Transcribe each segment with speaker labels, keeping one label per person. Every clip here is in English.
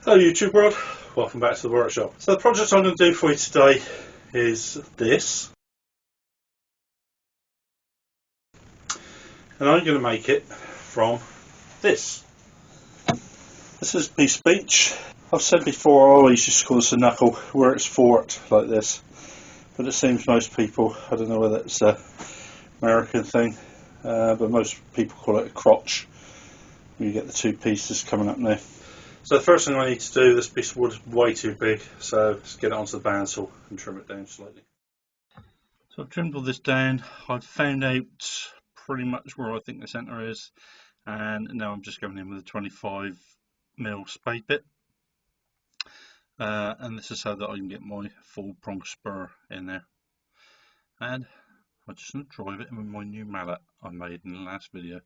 Speaker 1: Hello YouTube world, welcome back to the workshop. So the project I'm going to do for you today is this, and I'm going to make it from this. This is a piece of beech. I've said before I always used to call this a knuckle where it's forked like this, but it seems most people, I don't know whether it's an American thing, but most people call it a crotch. You get the two pieces coming up there. So the first thing I need to do, this piece of wood is way too big, so let's get it onto the bandsaw and trim it down slightly. So I've trimmed all this down. I've found out pretty much where I think the centre is, and now I'm just going in with a 25mm spade bit. And this is so that I can get my full prong spur in there. And I'm just going to drive it in with my new mallet I made in the last video.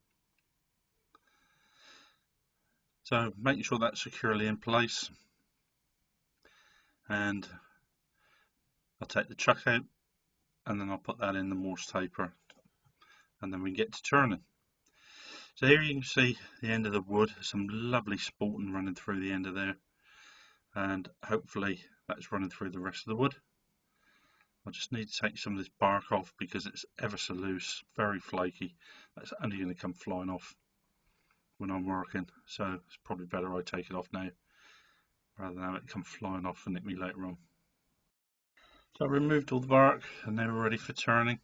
Speaker 1: So making sure that's securely in place, and I'll take the chuck out and then I'll put that in the Morse taper, and then we get to turning. So here you can see the end of the wood, some lovely spalting running through the end of there, and hopefully that's running through the rest of the wood. I just need to take some of this bark off because it's ever so loose, very flaky. That's only going to come flying off when I'm working, so it's probably better I take it off now rather than have it come flying off and hit me later on. So I removed all the bark and now we're ready for turning.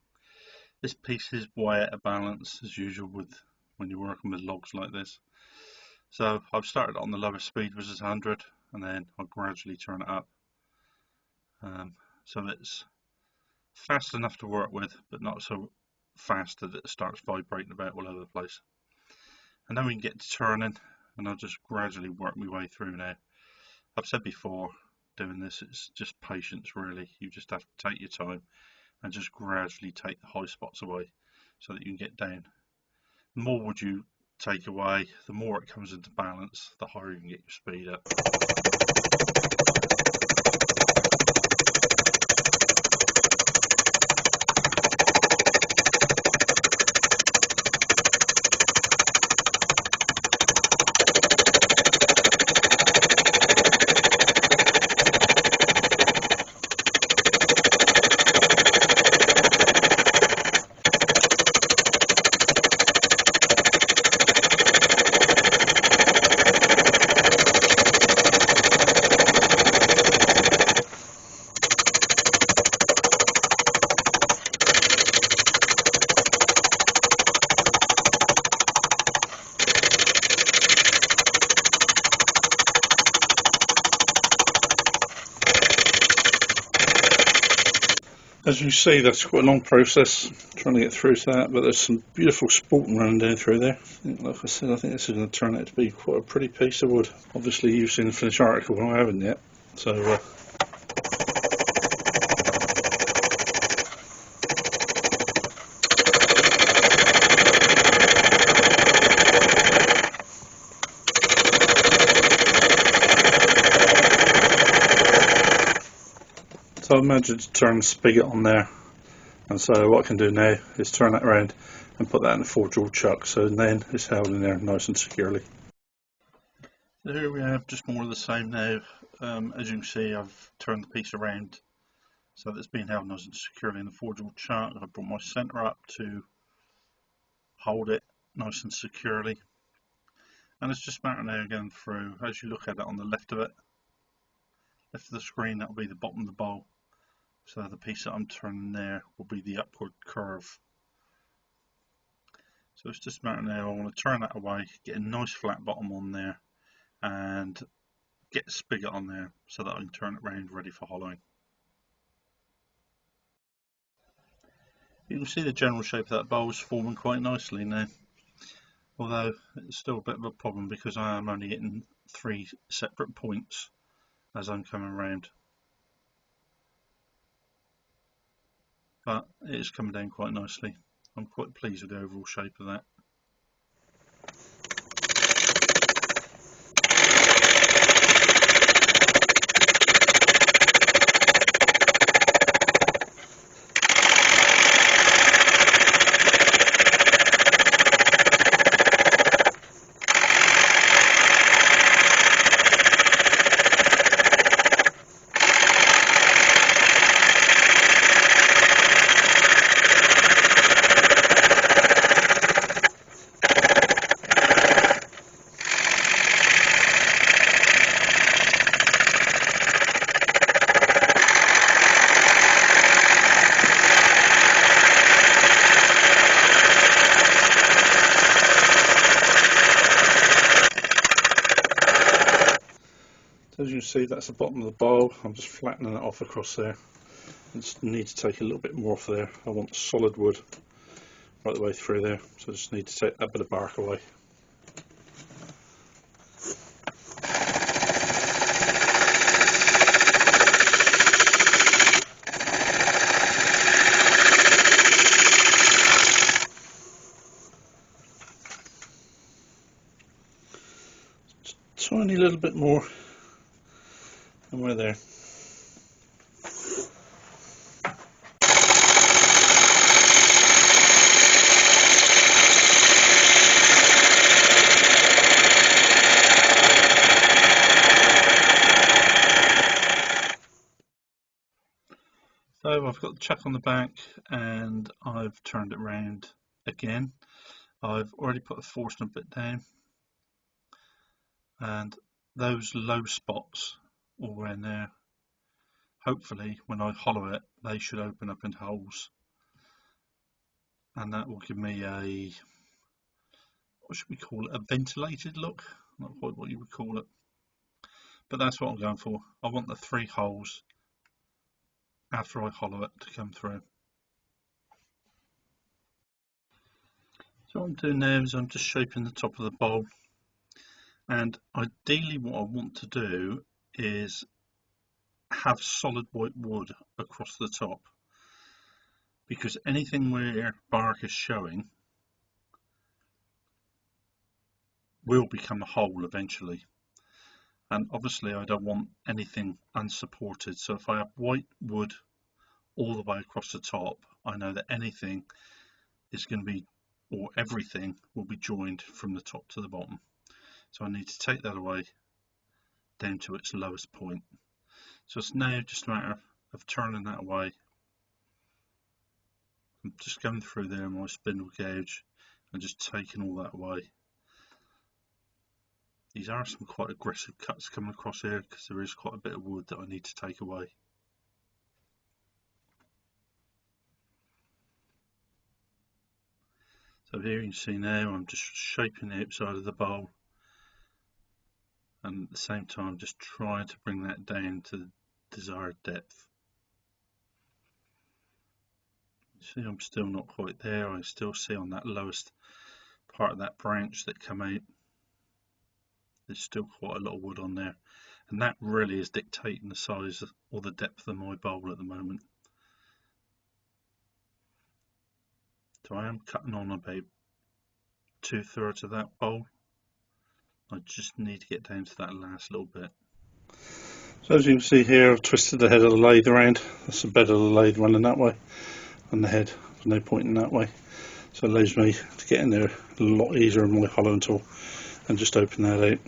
Speaker 1: This piece is way out of balance as usual with when you're working with logs like this. So I've started on the lowest speed, which is 100, and then I'll gradually turn it up. So it's fast enough to work with, but not so fast that it starts vibrating about all over the place. And then we can get to turning, and I'll just gradually work my way through now. I've said before, doing this, it's just patience really. You just have to take your time and just gradually take the high spots away so that you can get down. The more wood you take away, the more it comes into balance, the higher you can get your speed up. As you see, that's quite a long process trying to get through to that, but there's some beautiful spalting running down through there. Like I said, I think this is going to turn out to be quite a pretty piece of wood. Obviously you've seen the finished article, I haven't yet, so So I imagine to turn the spigot on there, and so what I can do now is turn that around and put that in a 4-jaw chuck, so then it's held in there nice and securely. So here we have just more of the same now. As you can see, I've turned the piece around so that it's being held nice and securely in the 4-jaw chuck. I've brought my centre up to hold it nice and securely, and it's just a matter now going through. As you look at it on the left of the screen, that will be the bottom of the bowl. So the piece that I'm turning there will be the upward curve. So it's just a matter now, I want to turn that away, get a nice flat bottom on there, and get the spigot on there so that I can turn it around ready for hollowing. You can see the general shape of that bowl is forming quite nicely now, although it's still a bit of a problem because I am only hitting 3 separate points as I'm coming around. But it is coming down quite nicely. I'm quite pleased with the overall shape of that. see, that's the bottom of the bowl. I'm just flattening it off across there. I just need to take a little bit more off there. I want solid wood right the way through there, so I just need to take that bit of bark away. Tiny little bit more, and we're there. So I've got the chuck on the back and I've turned it round again. I've already put a forstner bit down, and those low spots all around there, hopefully when I hollow it they should open up into holes, and that will give me a, what should we call it, a ventilated look, not quite what you would call it, but that's what I'm going for. I want the 3 holes after I hollow it to come through. So what I'm doing now is I'm just shaping the top of the bowl, and ideally what I want to do is have solid white wood across the top, because anything where bark is showing will become a hole eventually, and obviously I don't want anything unsupported. So if I have white wood all the way across the top, I know that anything is going to be, or everything will be joined from the top to the bottom. So I need to take that away down to its lowest point. So it's now just a matter of turning that away. I'm just going through there in my spindle gouge and just taking all that away. These are some quite aggressive cuts coming across here because there is quite a bit of wood that I need to take away. So here you can see now I'm just shaping the outside of the bowl, and at the same time just trying to bring that down to the desired depth. See, I'm still not quite there. I still see on that lowest part of that branch that come out, there's still quite a lot of wood on there, and that really is dictating the size or the depth of my bowl at the moment. So I am cutting on about 2/3 of that bowl. I just need to get down to that last little bit. So as you can see here, I've twisted the head of the lathe around. That's the bed of the lathe running that way, and the head no pointing that way. So it allows me to get in there a lot easier with my hollowing tool and just open that out.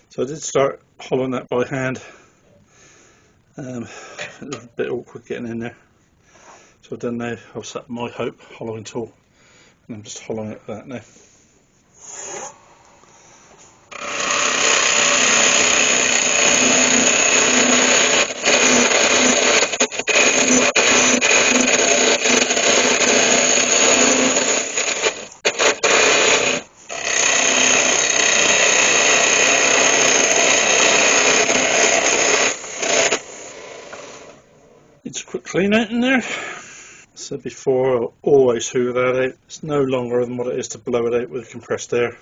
Speaker 1: So I did start hollowing that by hand. It was a bit awkward getting in there. So I've done now, I've set my Hope hollowing tool, and I'm just hollowing it with that now. It's a quick clean out in there. So before, I always hoover that out. It's no longer than what it is to blow it out with compressed air.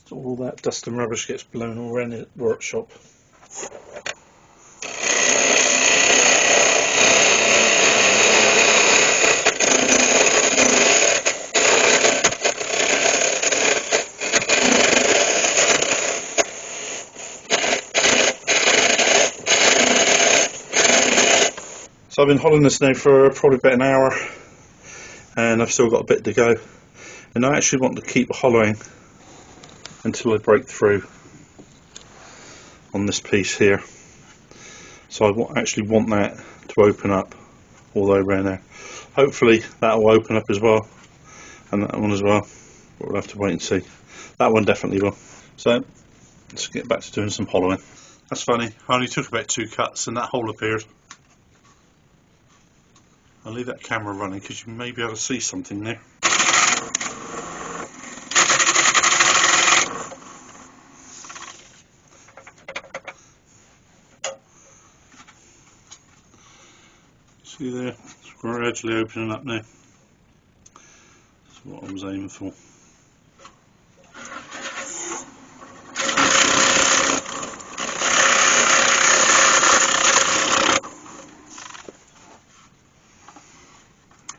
Speaker 1: So all that dust and rubbish gets blown all around the workshop. So I've been hollowing this now for probably about an hour, and I've still got a bit to go, and I actually want to keep hollowing until I break through on this piece here. So I actually want that to open up all the way around there. Hopefully that will open up as well, and that one as well, but we'll have to wait and see. That one definitely will. So let's get back to doing some hollowing. That's funny, I only took about 2 cuts and that hole appeared. I'll leave that camera running because you may be able to see something there. See there, it's gradually opening up now. That's what I was aiming for.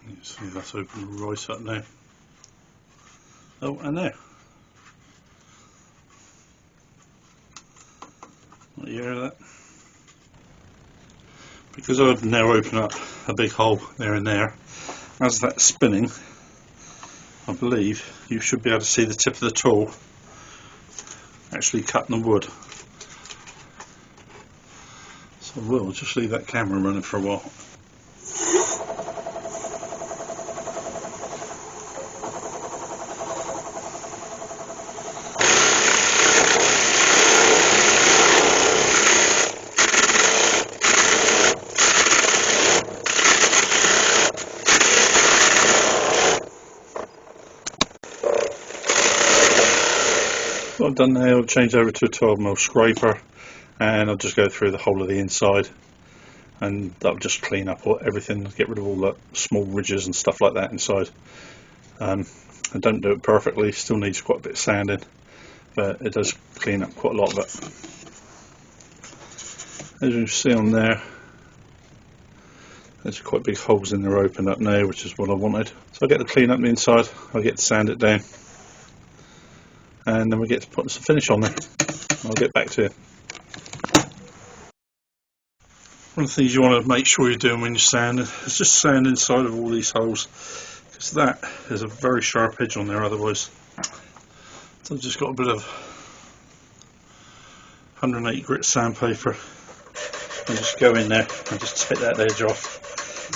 Speaker 1: You see that's opening right up now. Oh, and there. What do you hear of that? Because I've now opened up a big hole there and there, as that's spinning, I believe you should be able to see the tip of the tool actually cutting the wood. So we'll just leave that camera running for a while. What I've done now, I've changed over to a 12mm scraper, and I'll just go through the whole of the inside, and that'll just clean up everything, get rid of all the small ridges and stuff like that inside. I don't do it perfectly, still needs quite a bit of sanding, but it does clean up quite a lot of it. As you see on there, there's quite big holes in there opened up now, which is what I wanted. So I get to clean up the inside, I get to sand it down, and then we get to put some finish on there. I'll get back to you. One of the things you want to make sure you're doing when you're sanding is just sand inside of all these holes, because that is a very sharp edge on there otherwise. So I've just got a bit of 108 grit sandpaper and just go in there and just take that edge off.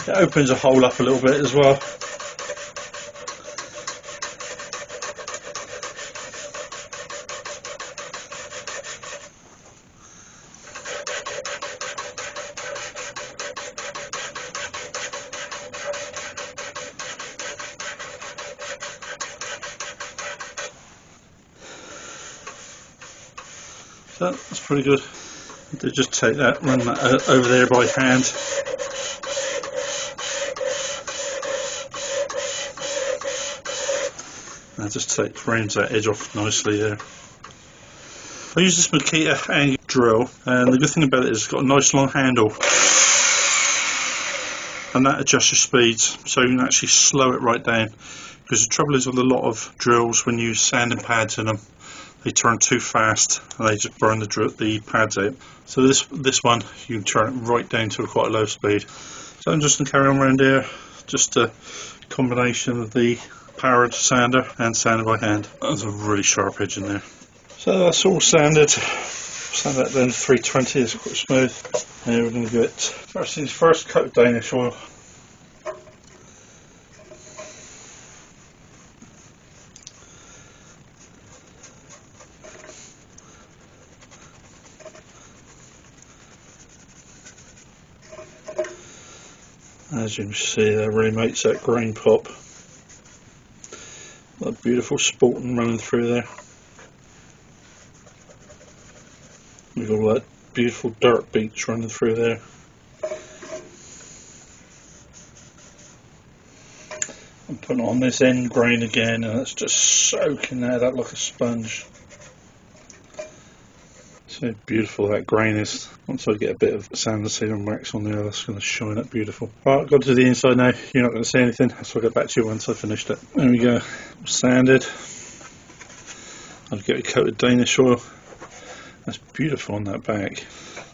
Speaker 1: It opens a hole up a little bit as well. So that's pretty good. To just take that, run that over there by hand. And just rounds that edge off nicely there. I use this Makita angle drill, and the good thing about it is it's got a nice long handle, and that adjusts your speeds, so you can actually slow it right down. Because the trouble is with a lot of drills, when you use sanding pads in them, they turn too fast and they just burn the pads out. So this one you can turn it right down to quite a low speed. So I'm just going to carry on around here, just a combination of the powered sander and sanded by hand. There's a really sharp edge in there. So that's all sanded. Sand that down to 320, it's quite smooth. And we're going to give it first things first, coat of Danish oil. As you can see, that really makes that grain pop. That beautiful spalting running through there. We've got all that beautiful dirt beech running through there. I'm putting on this end grain again, and it's just soaking that up like a sponge. So beautiful that grain is. Once I get a bit of sand and wax on there, that's going to shine up beautiful. Right, got to the inside now. You're not going to see anything, so I'll get back to you once I've finished it. There we go, sanded. I'll get a coat of Danish oil. That's beautiful on that back.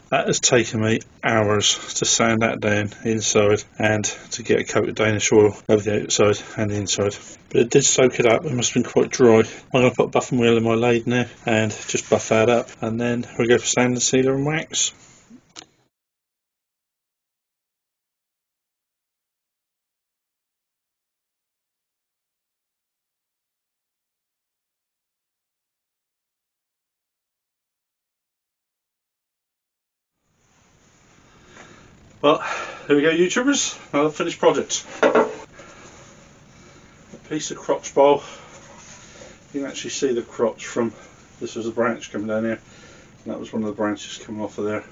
Speaker 1: That has taken me hours to sand that down inside and to get a coat of Danish oil over the outside and the inside. But it did soak it up, it must have been quite dry. I'm going to put a buffing wheel in my lathe now and just buff that up, and then we'll go for sand and sealer and wax. Well, here we go, YouTubers, another finished project. A piece of crotch bowl. You can actually see the crotch from, this was a branch coming down here, and that was one of the branches coming off of there,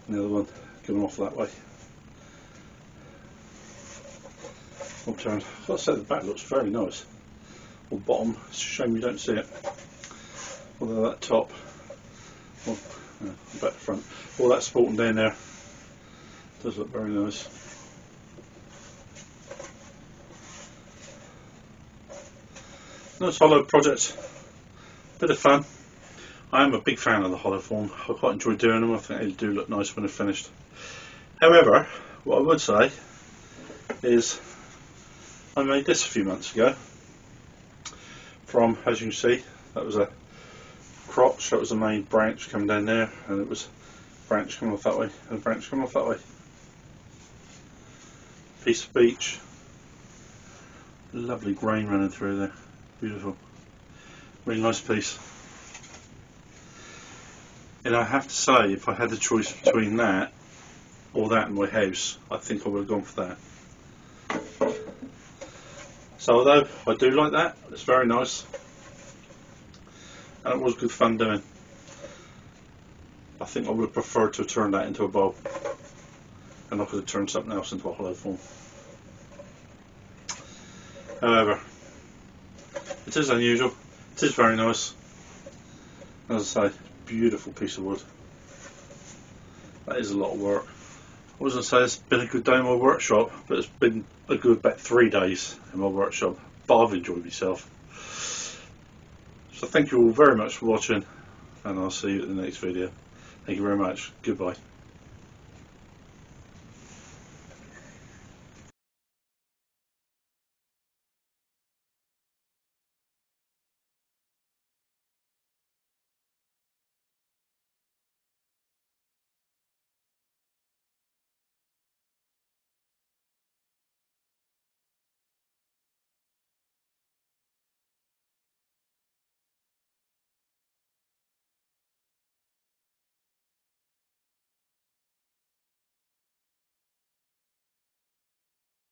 Speaker 1: and the other one coming off that way. I've got to say the back looks very nice. Or bottom, it's a shame you don't see it. Although that top, well, back to front, all that sporting down there does look very nice. Nice hollow project, bit of fun. I am a big fan of the hollow form. I quite enjoy doing them. I think they do look nice when they're finished. However, what I would say is I made this a few months ago from, as you can see, that was a crotch, that was the main branch coming down there, and it was a branch coming off that way and a branch coming off that way. Piece of beech, lovely grain running through there, beautiful, really nice piece. And I have to say, if I had the choice between that or that in my house, I think I would have gone for that. So although I do like that, it's very nice, and it was good fun doing, I think I would have preferred to have turned that into a bowl, and I could have turned something else into a hollow form. However, it is unusual, it is very nice. As I say, beautiful piece of wood. That is a lot of work. I was going to say it's been a good day in my workshop, but it's been a good about 3 days in my workshop, but I've enjoyed myself. So thank you all very much for watching, and I'll see you in the next video. Thank you very much. Goodbye.